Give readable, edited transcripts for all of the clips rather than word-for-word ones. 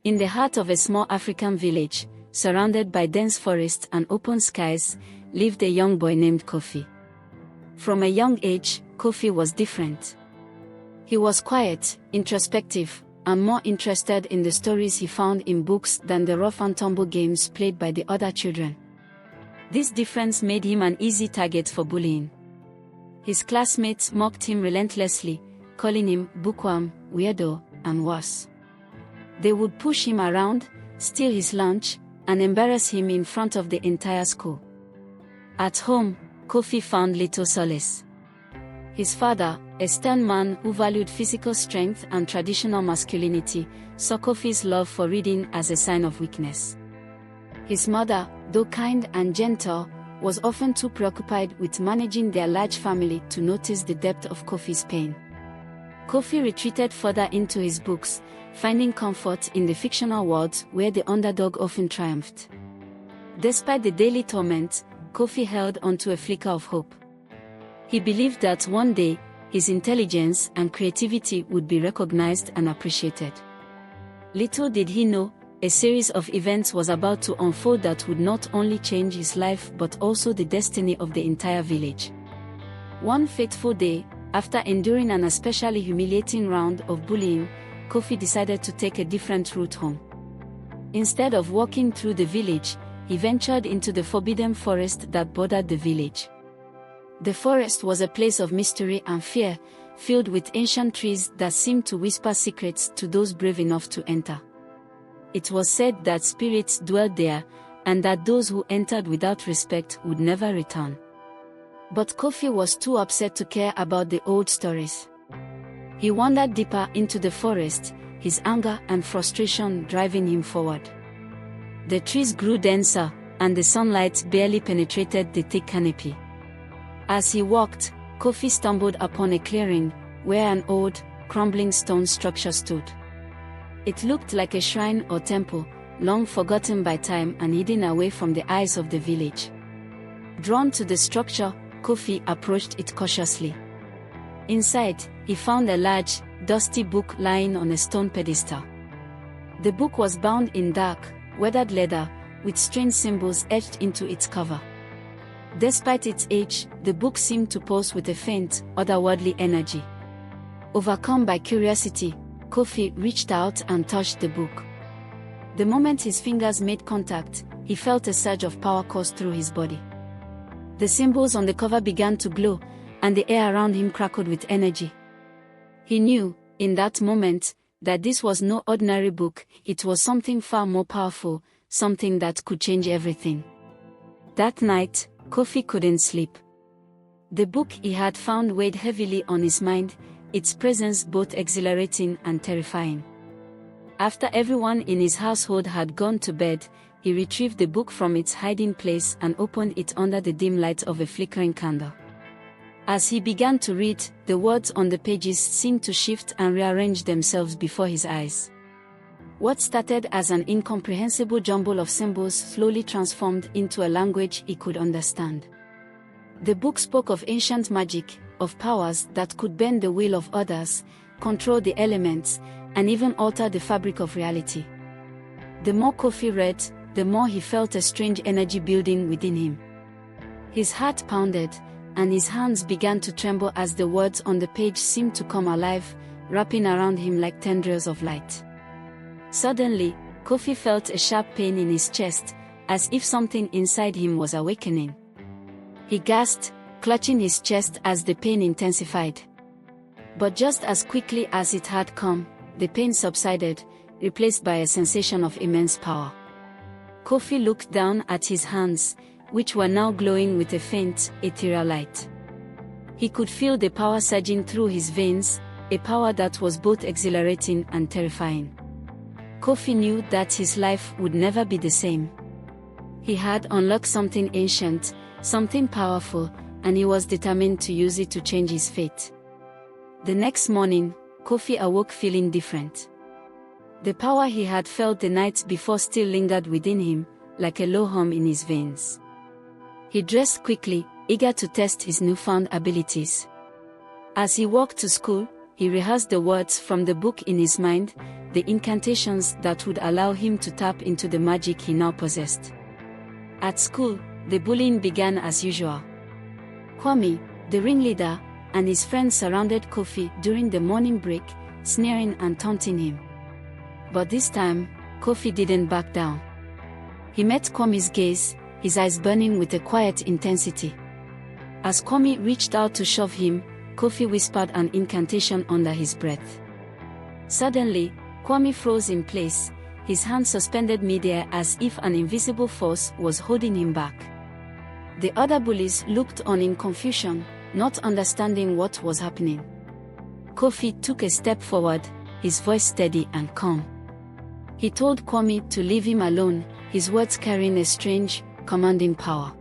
In the heart of a small African village, surrounded by dense forests and open skies, lived a young boy named Kofi. From a young age, Kofi was different. He was quiet, introspective, and more interested in the stories he found in books than the rough-and-tumble games played by the other children. This difference made him an easy target for bullying. His classmates mocked him relentlessly, calling him bookworm, weirdo, and worse. They would push him around, steal his lunch, and embarrass him in front of the entire school. At home, Kofi found little solace. His father, a stern man who valued physical strength and traditional masculinity, saw Kofi's love for reading as a sign of weakness. His mother, though kind and gentle, was often too preoccupied with managing their large family to notice the depth of Kofi's pain. Kofi retreated further into his books, finding comfort in the fictional worlds where the underdog often triumphed. Despite the daily torment, Kofi held onto a flicker of hope. He believed that one day, his intelligence and creativity would be recognized and appreciated. Little did he know, a series of events was about to unfold that would not only change his life but also the destiny of the entire village. One fateful day, after enduring an especially humiliating round of bullying, Kofi decided to take a different route home. Instead of walking through the village, he ventured into the forbidden forest that bordered the village. The forest was a place of mystery and fear, filled with ancient trees that seemed to whisper secrets to those brave enough to enter. It was said that spirits dwelled there, and that those who entered without respect would never return. But Kofi was too upset to care about the old stories. He wandered deeper into the forest, his anger and frustration driving him forward. The trees grew denser, and the sunlight barely penetrated the thick canopy. As he walked, Kofi stumbled upon a clearing, where an old, crumbling stone structure stood. It looked like a shrine or temple, long forgotten by time and hidden away from the eyes of the village. Drawn to the structure, Kofi approached it cautiously. Inside, he found a large, dusty book lying on a stone pedestal. The book was bound in dark, weathered leather, with strange symbols etched into its cover. Despite its age, the book seemed to pulse with a faint, otherworldly energy. Overcome by curiosity, Kofi reached out and touched the book. The moment his fingers made contact, he felt a surge of power course through his body. The symbols on the cover began to glow, and the air around him crackled with energy. He knew, in that moment, that this was no ordinary book, it was something far more powerful, something that could change everything. That night, Kofi couldn't sleep. The book he had found weighed heavily on his mind, its presence both exhilarating and terrifying. After everyone in his household had gone to bed, he retrieved the book from its hiding place and opened it under the dim light of a flickering candle. As he began to read, the words on the pages seemed to shift and rearrange themselves before his eyes. What started as an incomprehensible jumble of symbols slowly transformed into a language he could understand. The book spoke of ancient magic, of powers that could bend the will of others, control the elements, and even alter the fabric of reality. The more Kofi read, the more he felt a strange energy building within him. His heart pounded, and his hands began to tremble as the words on the page seemed to come alive, wrapping around him like tendrils of light. Suddenly, Kofi felt a sharp pain in his chest, as if something inside him was awakening. He gasped, clutching his chest as the pain intensified. But just as quickly as it had come, the pain subsided, replaced by a sensation of immense power. Kofi looked down at his hands, which were now glowing with a faint, ethereal light. He could feel the power surging through his veins, a power that was both exhilarating and terrifying. Kofi knew that his life would never be the same. He had unlocked something ancient, something powerful, and he was determined to use it to change his fate. The next morning, Kofi awoke feeling different. The power he had felt the night before still lingered within him, like a low hum in his veins. He dressed quickly, eager to test his newfound abilities. As he walked to school, he rehearsed the words from the book in his mind, the incantations that would allow him to tap into the magic he now possessed. At school, the bullying began as usual. Kwame, the ringleader, and his friends surrounded Kofi during the morning break, sneering and taunting him. But this time, Kofi didn't back down. He met Kwame's gaze, his eyes burning with a quiet intensity. As Kwame reached out to shove him, Kofi whispered an incantation under his breath. Suddenly, Kwame froze in place, his hand suspended midair as if an invisible force was holding him back. The other bullies looked on in confusion, not understanding what was happening. Kofi took a step forward, his voice steady and calm. He told Kwame to leave him alone, his words carrying a strange, commanding power.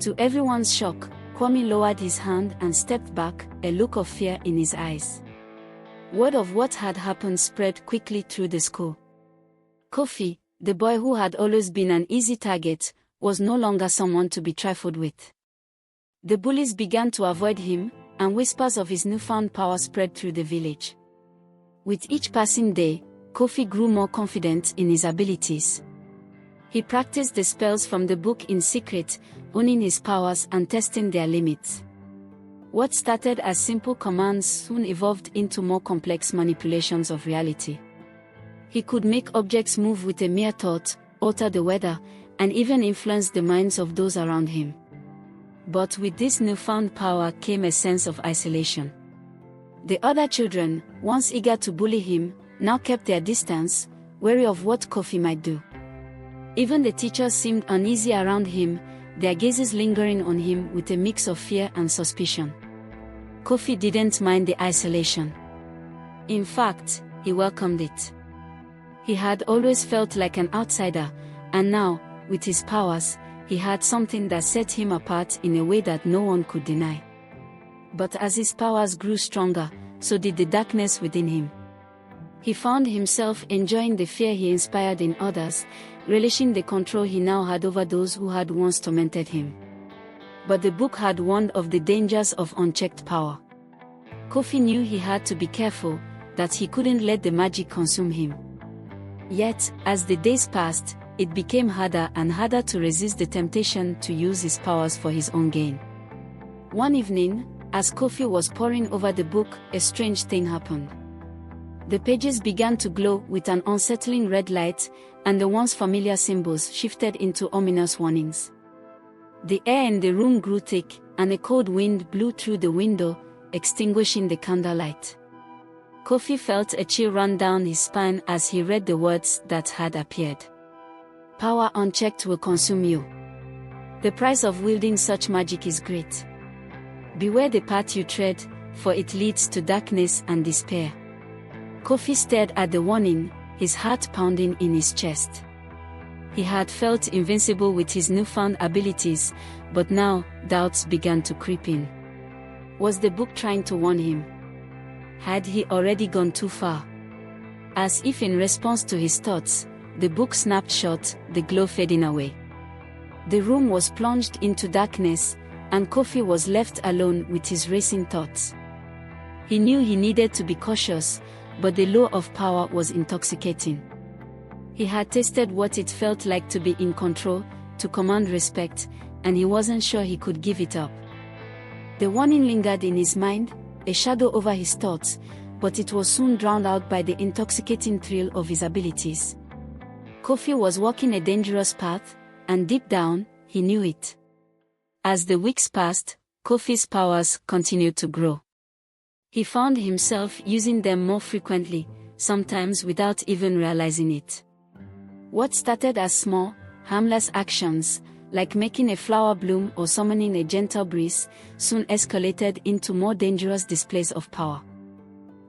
To everyone's shock, Kwame lowered his hand and stepped back, a look of fear in his eyes. Word of what had happened spread quickly through the school. Kofi, the boy who had always been an easy target, was no longer someone to be trifled with. The bullies began to avoid him, and whispers of his newfound power spread through the village. With each passing day, Kofi grew more confident in his abilities. He practiced the spells from the book in secret, owning his powers and testing their limits. What started as simple commands soon evolved into more complex manipulations of reality. He could make objects move with a mere thought, alter the weather, and even influence the minds of those around him. But with this newfound power came a sense of isolation. The other children, once eager to bully him, now kept their distance, wary of what Kofi might do. Even the teachers seemed uneasy around him, their gazes lingering on him with a mix of fear and suspicion. Kofi didn't mind the isolation. In fact, he welcomed it. He had always felt like an outsider, and now, with his powers, he had something that set him apart in a way that no one could deny. But as his powers grew stronger, so did the darkness within him. He found himself enjoying the fear he inspired in others, relishing the control he now had over those who had once tormented him. But the book had warned of the dangers of unchecked power. Kofi knew he had to be careful, that he couldn't let the magic consume him. Yet, as the days passed, it became harder and harder to resist the temptation to use his powers for his own gain. One evening, as Kofi was poring over the book, a strange thing happened. The pages began to glow with an unsettling red light, and the once familiar symbols shifted into ominous warnings. The air in the room grew thick, and a cold wind blew through the window, extinguishing the candlelight. Kofi felt a chill run down his spine as he read the words that had appeared. Power unchecked will consume you. The price of wielding such magic is great. Beware the path you tread, for it leads to darkness and despair. Kofi stared at the warning, his heart pounding in his chest. He had felt invincible with his newfound abilities, but now, doubts began to creep in. Was the book trying to warn him? Had he already gone too far? As if in response to his thoughts, the book snapped shut, the glow fading away. The room was plunged into darkness, and Kofi was left alone with his racing thoughts. He knew he needed to be cautious, but the lure of power was intoxicating. He had tasted what it felt like to be in control, to command respect, and he wasn't sure he could give it up. The warning lingered in his mind, a shadow over his thoughts, but it was soon drowned out by the intoxicating thrill of his abilities. Kofi was walking a dangerous path, and deep down, he knew it. As the weeks passed, Kofi's powers continued to grow. He found himself using them more frequently, sometimes without even realizing it. What started as small, harmless actions, like making a flower bloom or summoning a gentle breeze, soon escalated into more dangerous displays of power.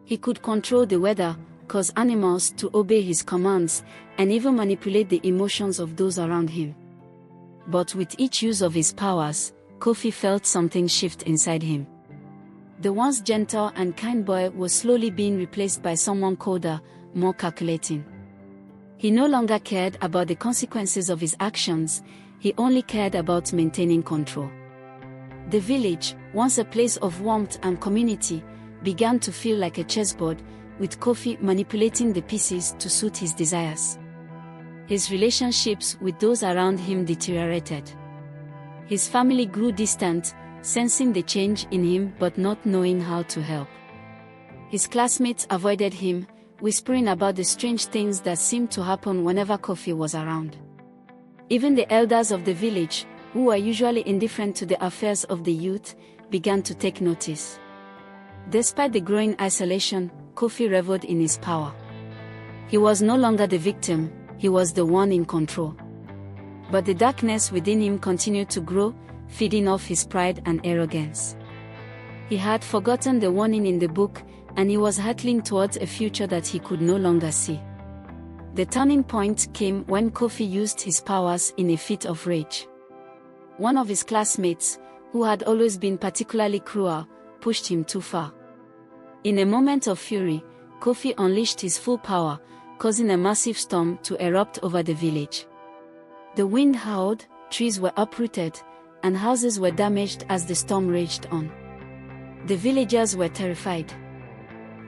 He could control the weather, cause animals to obey his commands, and even manipulate the emotions of those around him. But with each use of his powers, Kofi felt something shift inside him. The once gentle and kind boy was slowly being replaced by someone colder, more calculating. He no longer cared about the consequences of his actions, he only cared about maintaining control. The village, once a place of warmth and community, began to feel like a chessboard, with Kofi manipulating the pieces to suit his desires. His relationships with those around him deteriorated. His family grew distant, sensing the change in him but not knowing how to help. His classmates avoided him, whispering about the strange things that seemed to happen whenever Kofi was around. Even the elders of the village, who were usually indifferent to the affairs of the youth, began to take notice. Despite the growing isolation, Kofi reveled in his power. He was no longer the victim, he was the one in control. But the darkness within him continued to grow, feeding off his pride and arrogance. He had forgotten the warning in the book, and he was hurtling towards a future that he could no longer see. The turning point came when Kofi used his powers in a fit of rage. One of his classmates, who had always been particularly cruel, pushed him too far. In a moment of fury, Kofi unleashed his full power, causing a massive storm to erupt over the village. The wind howled, trees were uprooted, and houses were damaged as the storm raged on. The villagers were terrified.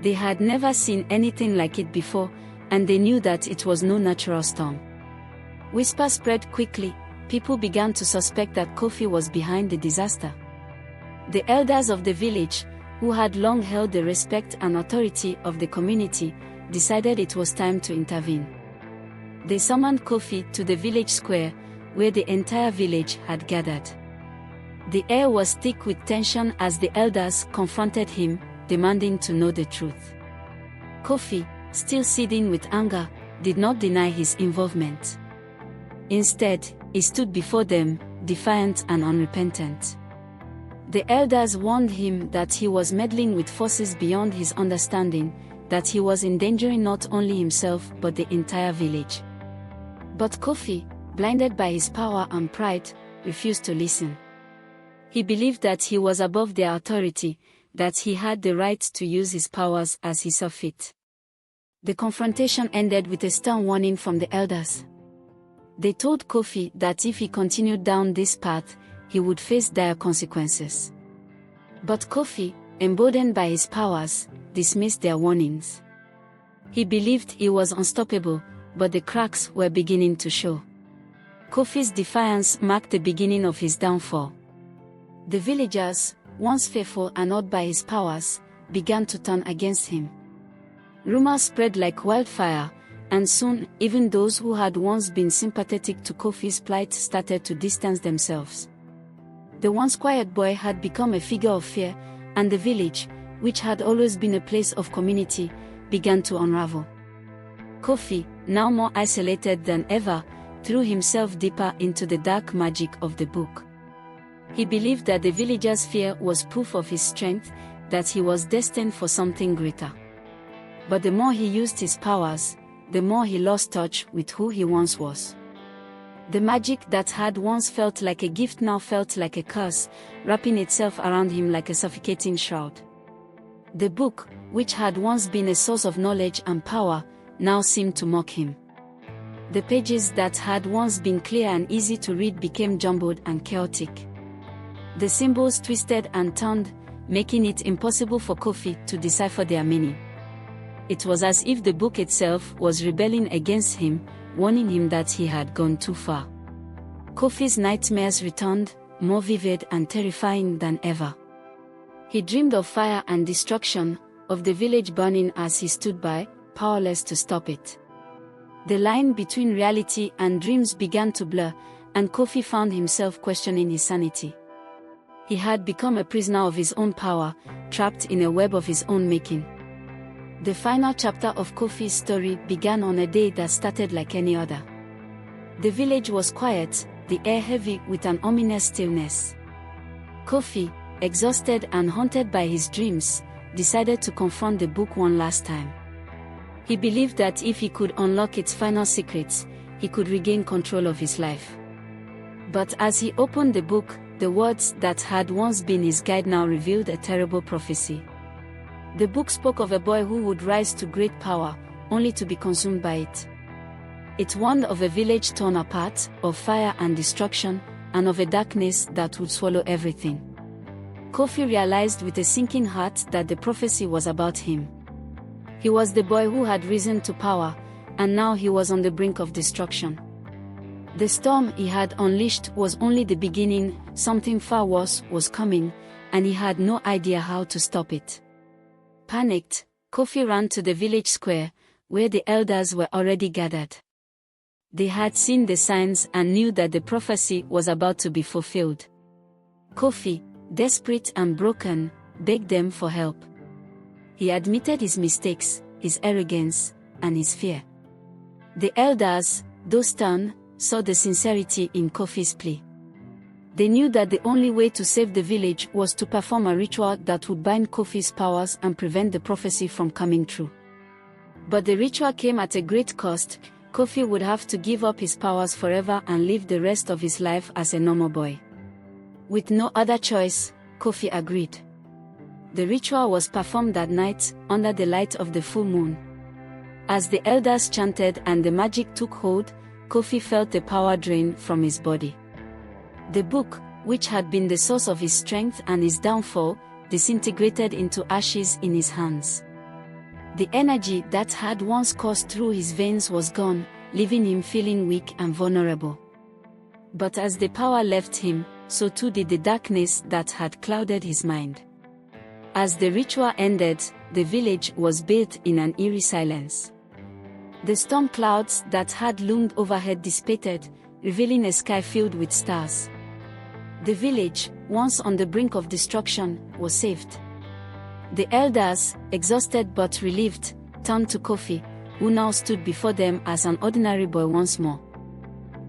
They had never seen anything like it before, and they knew that it was no natural storm. Whispers spread quickly, people began to suspect that Kofi was behind the disaster. The elders of the village, who had long held the respect and authority of the community, decided it was time to intervene. They summoned Kofi to the village square, where the entire village had gathered. The air was thick with tension as the elders confronted him, demanding to know the truth. Kofi, still seething with anger, did not deny his involvement. Instead, he stood before them, defiant and unrepentant. The elders warned him that he was meddling with forces beyond his understanding, that he was endangering not only himself but the entire village. But Kofi, blinded by his power and pride, refused to listen. He believed that he was above their authority, that he had the right to use his powers as he saw fit. The confrontation ended with a stern warning from the elders. They told Kofi that if he continued down this path, he would face dire consequences. But Kofi, emboldened by his powers, dismissed their warnings. He believed he was unstoppable, but the cracks were beginning to show. Kofi's defiance marked the beginning of his downfall. The villagers, once faithful and awed by his powers, began to turn against him. Rumors spread like wildfire, and soon, even those who had once been sympathetic to Kofi's plight started to distance themselves. The once quiet boy had become a figure of fear, and the village, which had always been a place of community, began to unravel. Kofi, now more isolated than ever, threw himself deeper into the dark magic of the book. He believed that the villagers' fear was proof of his strength, that he was destined for something greater. But the more he used his powers, the more he lost touch with who he once was. The magic that had once felt like a gift now felt like a curse, wrapping itself around him like a suffocating shroud. The book, which had once been a source of knowledge and power, now seemed to mock him. The pages that had once been clear and easy to read became jumbled and chaotic. The symbols twisted and turned, making it impossible for Kofi to decipher their meaning. It was as if the book itself was rebelling against him, warning him that he had gone too far. Kofi's nightmares returned, more vivid and terrifying than ever. He dreamed of fire and destruction, of the village burning as he stood by, powerless to stop it. The line between reality and dreams began to blur, and Kofi found himself questioning his sanity. He had become a prisoner of his own power, trapped in a web of his own making. The final chapter of Kofi's story began on a day that started like any other. The village was quiet, the air heavy with an ominous stillness. Kofi, exhausted and haunted by his dreams, decided to confront the book one last time. He believed that if he could unlock its final secrets, he could regain control of his life. But as he opened the book, the words that had once been his guide now revealed a terrible prophecy. The book spoke of a boy who would rise to great power, only to be consumed by it. It warned of a village torn apart, of fire and destruction, and of a darkness that would swallow everything. Kofi realized with a sinking heart that the prophecy was about him. He was the boy who had risen to power, and now he was on the brink of destruction. The storm he had unleashed was only the beginning. Something far worse was coming, and he had no idea how to stop it. Panicked, Kofi ran to the village square, where the elders were already gathered. They had seen the signs and knew that the prophecy was about to be fulfilled. Kofi, desperate and broken, begged them for help. He admitted his mistakes, his arrogance, and his fear. The elders, though stern, saw the sincerity in Kofi's plea. They knew that the only way to save the village was to perform a ritual that would bind Kofi's powers and prevent the prophecy from coming true. But the ritual came at a great cost. Kofi would have to give up his powers forever and live the rest of his life as a normal boy. With no other choice, Kofi agreed. The ritual was performed that night, under the light of the full moon. As the elders chanted and the magic took hold, Kofi felt the power drain from his body. The book, which had been the source of his strength and his downfall, disintegrated into ashes in his hands. The energy that had once coursed through his veins was gone, leaving him feeling weak and vulnerable. But as the power left him, so too did the darkness that had clouded his mind. As the ritual ended, the village was bathed in an eerie silence. The storm clouds that had loomed overhead dissipated, revealing a sky filled with stars. The village, once on the brink of destruction, was saved. The elders, exhausted but relieved, turned to Kofi, who now stood before them as an ordinary boy once more.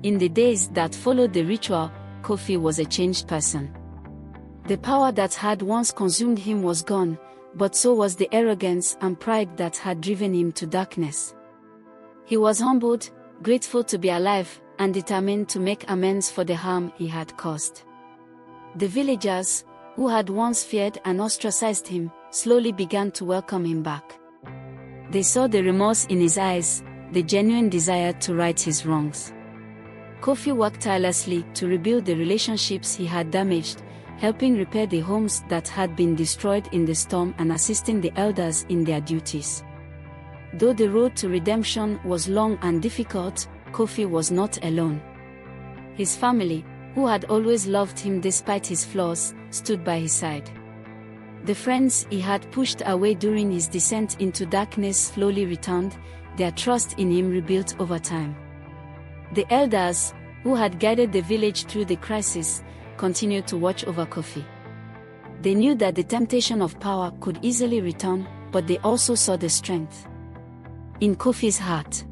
In the days that followed the ritual, Kofi was a changed person. The power that had once consumed him was gone, but so was the arrogance and pride that had driven him to darkness. He was humbled, grateful to be alive, and determined to make amends for the harm he had caused. The villagers, who had once feared and ostracized him, slowly began to welcome him back. They saw the remorse in his eyes, the genuine desire to right his wrongs. Kofi worked tirelessly to rebuild the relationships he had damaged, helping repair the homes that had been destroyed in the storm and assisting the elders in their duties. Though the road to redemption was long and difficult, Kofi was not alone. His family, who had always loved him despite his flaws, stood by his side. The friends he had pushed away during his descent into darkness slowly returned, their trust in him rebuilt over time. The elders, who had guided the village through the crisis, continued to watch over Kofi. They knew that the temptation of power could easily return, but they also saw the strength in Kofi's heart.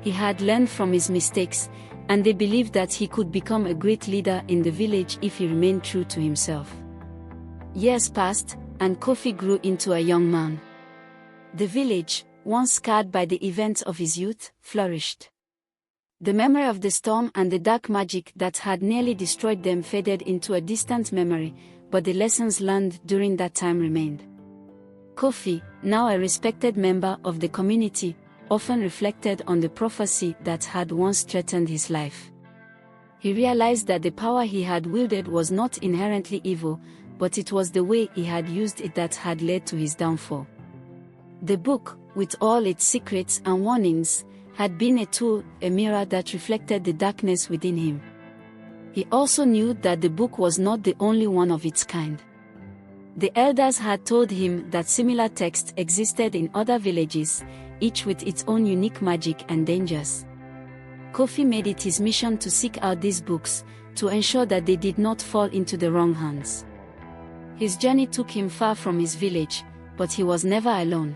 He had learned from his mistakes, and they believed that he could become a great leader in the village if he remained true to himself. Years passed, and Kofi grew into a young man. The village, once scarred by the events of his youth, flourished. The memory of the storm and the dark magic that had nearly destroyed them faded into a distant memory, but the lessons learned during that time remained. Kofi, now a respected member of the community, often reflected on the prophecy that had once threatened his life. He realized that the power he had wielded was not inherently evil, but it was the way he had used it that had led to his downfall. The book, with all its secrets and warnings, had been a tool, a mirror that reflected the darkness within him. He also knew that the book was not the only one of its kind. The elders had told him that similar texts existed in other villages, each with its own unique magic and dangers. Kofi made it his mission to seek out these books, to ensure that they did not fall into the wrong hands. His journey took him far from his village, but he was never alone.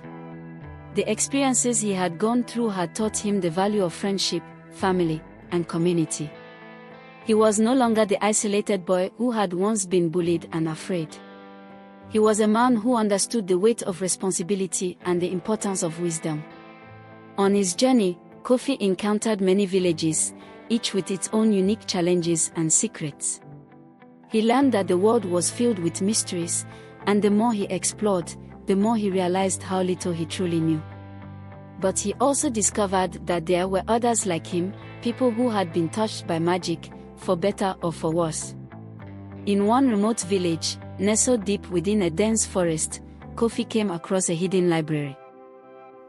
The experiences he had gone through had taught him the value of friendship, family, and community. He was no longer the isolated boy who had once been bullied and afraid. He was a man who understood the weight of responsibility and the importance of wisdom. On his journey, Kofi encountered many villages, each with its own unique challenges and secrets. He learned that the world was filled with mysteries, and the more he explored, the more he realized how little he truly knew. But he also discovered that there were others like him, people who had been touched by magic, for better or for worse. In one remote village, nestled deep within a dense forest, Kofi came across a hidden library.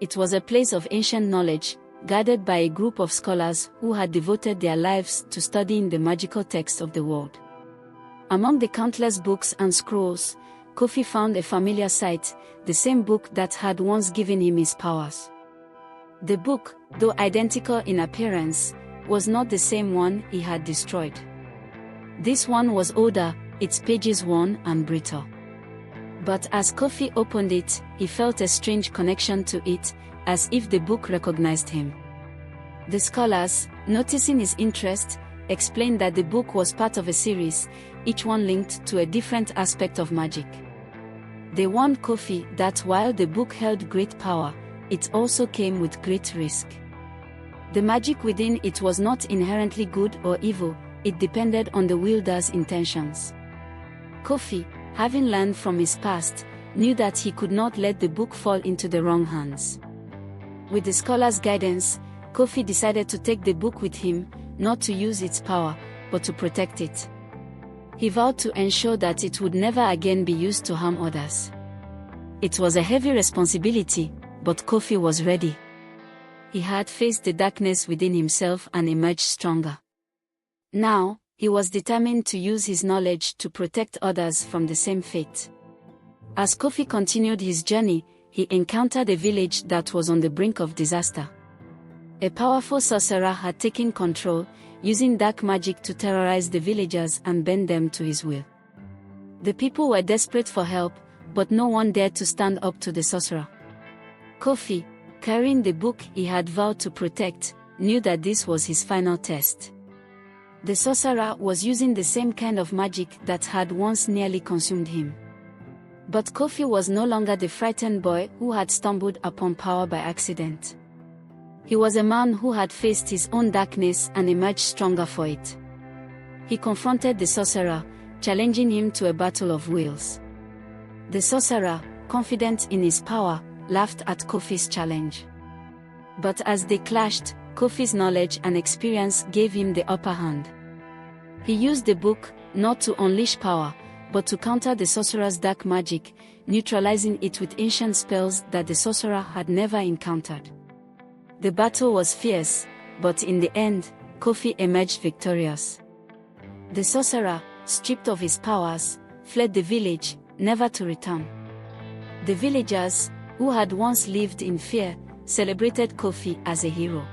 It was a place of ancient knowledge, guarded by a group of scholars who had devoted their lives to studying the magical texts of the world. Among the countless books and scrolls, Kofi found a familiar sight, the same book that had once given him his powers. The book, though identical in appearance, was not the same one he had destroyed. This one was older, its pages worn and brittle. But as Kofi opened it, he felt a strange connection to it, as if the book recognized him. The scholars, noticing his interest, explained that the book was part of a series, each one linked to a different aspect of magic. They warned Kofi that while the book held great power, it also came with great risk. The magic within it was not inherently good or evil, it depended on the wielder's intentions. Kofi, having learned from his past, knew that he could not let the book fall into the wrong hands. With the scholar's guidance, Kofi decided to take the book with him, not to use its power, but to protect it. He vowed to ensure that it would never again be used to harm others. It was a heavy responsibility, but Kofi was ready. He had faced the darkness within himself and emerged stronger. Now, he was determined to use his knowledge to protect others from the same fate. As Kofi continued his journey, he encountered a village that was on the brink of disaster. A powerful sorcerer had taken control, using dark magic to terrorize the villagers and bend them to his will. The people were desperate for help, but no one dared to stand up to the sorcerer. Kofi, carrying the book he had vowed to protect, knew that this was his final test. The sorcerer was using the same kind of magic that had once nearly consumed him. But Kofi was no longer the frightened boy who had stumbled upon power by accident. He was a man who had faced his own darkness and emerged stronger for it. He confronted the sorcerer, challenging him to a battle of wills. The sorcerer, confident in his power, laughed at Kofi's challenge. But as they clashed, Kofi's knowledge and experience gave him the upper hand. He used the book, not to unleash power, but to counter the sorcerer's dark magic, neutralizing it with ancient spells that the sorcerer had never encountered. The battle was fierce, but in the end, Kofi emerged victorious. The sorcerer, stripped of his powers, fled the village, never to return. The villagers, who had once lived in fear, celebrated Kofi as a hero.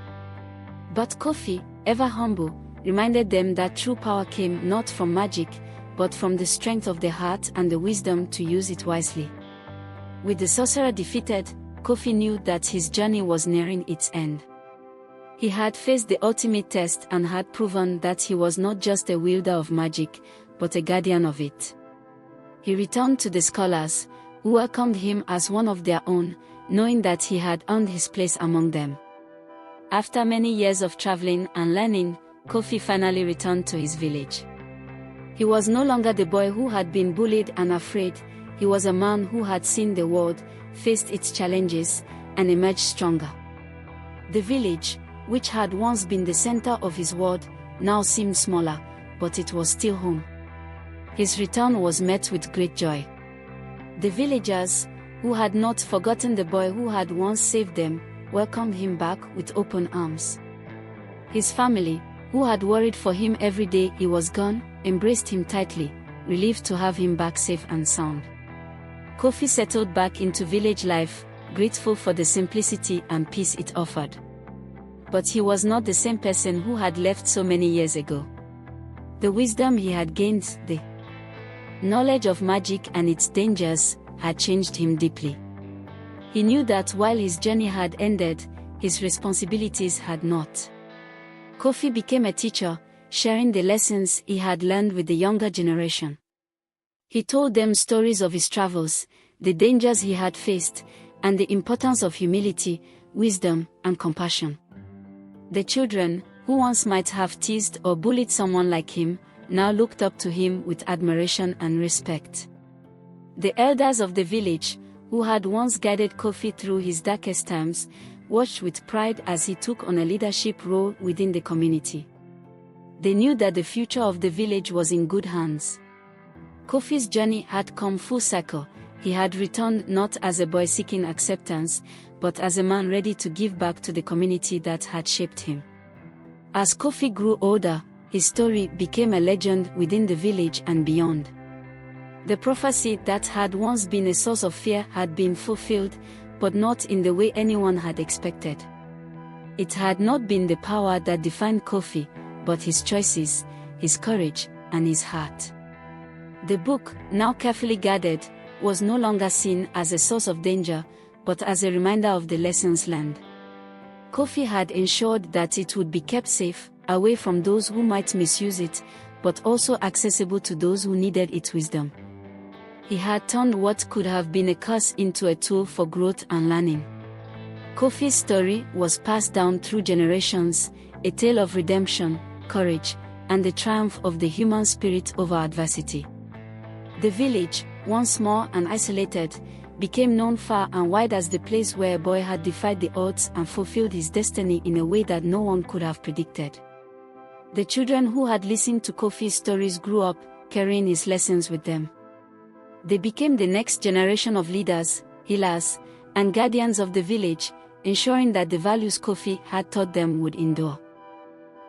But Kofi, ever humble, reminded them that true power came not from magic, but from the strength of the heart and the wisdom to use it wisely. With the sorcerer defeated, Kofi knew that his journey was nearing its end. He had faced the ultimate test and had proven that he was not just a wielder of magic, but a guardian of it. He returned to the scholars, who welcomed him as one of their own, knowing that he had earned his place among them. After many years of traveling and learning, Kofi finally returned to his village. He was no longer the boy who had been bullied and afraid, he was a man who had seen the world, faced its challenges, and emerged stronger. The village, which had once been the center of his world, now seemed smaller, but it was still home. His return was met with great joy. The villagers, who had not forgotten the boy who had once saved them, welcomed him back with open arms. His family, who had worried for him every day he was gone, embraced him tightly, relieved to have him back safe and sound. Kofi settled back into village life, grateful for the simplicity and peace it offered. But he was not the same person who had left so many years ago. The wisdom he had gained, the knowledge of magic and its dangers, had changed him deeply. He knew that while his journey had ended, his responsibilities had not. Kofi became a teacher, sharing the lessons he had learned with the younger generation. He told them stories of his travels, the dangers he had faced, and the importance of humility, wisdom, and compassion. The children, who once might have teased or bullied someone like him, now looked up to him with admiration and respect. The elders of the village, who had once guided Kofi through his darkest times, watched with pride as he took on a leadership role within the community. They knew that the future of the village was in good hands. Kofi's journey had come full circle, He had returned not as a boy seeking acceptance, but as a man ready to give back to the community that had shaped him. As Kofi grew older, his story became a legend within the village and beyond. The prophecy that had once been a source of fear had been fulfilled, but not in the way anyone had expected. It had not been the power that defined Kofi, but his choices, his courage, and his heart. The book, now carefully guarded, was no longer seen as a source of danger, but as a reminder of the lessons learned. Kofi had ensured that it would be kept safe, away from those who might misuse it, but also accessible to those who needed its wisdom. He had turned what could have been a curse into a tool for growth and learning. Kofi's story was passed down through generations, a tale of redemption, courage, and the triumph of the human spirit over adversity. The village, once small and isolated, became known far and wide as the place where a boy had defied the odds and fulfilled his destiny in a way that no one could have predicted. The children who had listened to Kofi's stories grew up, carrying his lessons with them. They became the next generation of leaders, healers, and guardians of the village, ensuring that the values Kofi had taught them would endure.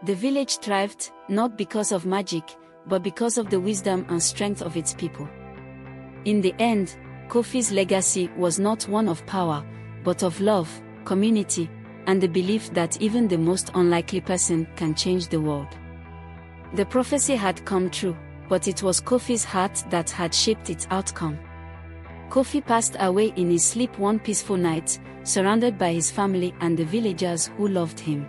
The village thrived, not because of magic, but because of the wisdom and strength of its people. In the end, Kofi's legacy was not one of power, but of love, community, and the belief that even the most unlikely person can change the world. The prophecy had come true, but it was Kofi's heart that had shaped its outcome. Kofi passed away in his sleep one peaceful night, surrounded by his family and the villagers who loved him.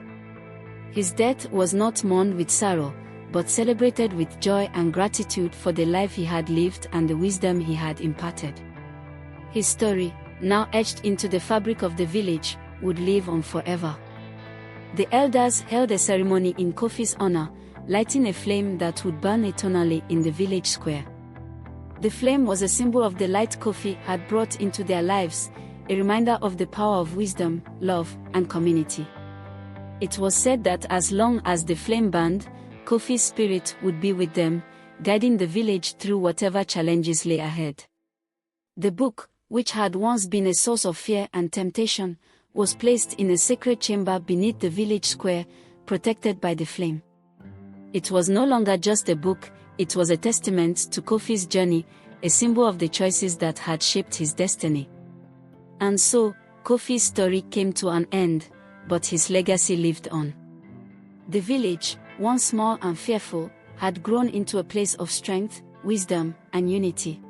His death was not mourned with sorrow, but celebrated with joy and gratitude for the life he had lived and the wisdom he had imparted. His story, now etched into the fabric of the village, would live on forever. The elders held a ceremony in Kofi's honor, lighting a flame that would burn eternally in the village square. The flame was a symbol of the light Kofi had brought into their lives, a reminder of the power of wisdom, love, and community. It was said that as long as the flame burned, Kofi's spirit would be with them, guiding the village through whatever challenges lay ahead. The book, which had once been a source of fear and temptation, was placed in a sacred chamber beneath the village square, protected by the flame. It was no longer just a book, it was a testament to Kofi's journey, a symbol of the choices that had shaped his destiny. And so, Kofi's story came to an end, but his legacy lived on. The village, once small and fearful, had grown into a place of strength, wisdom, and unity.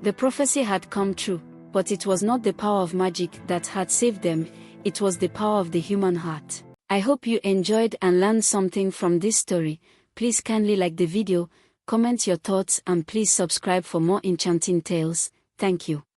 The prophecy had come true, but it was not the power of magic that had saved them, it was the power of the human heart. I hope you enjoyed and learned something from this story. Please kindly like the video, comment your thoughts and please subscribe for more enchanting tales. Thank you.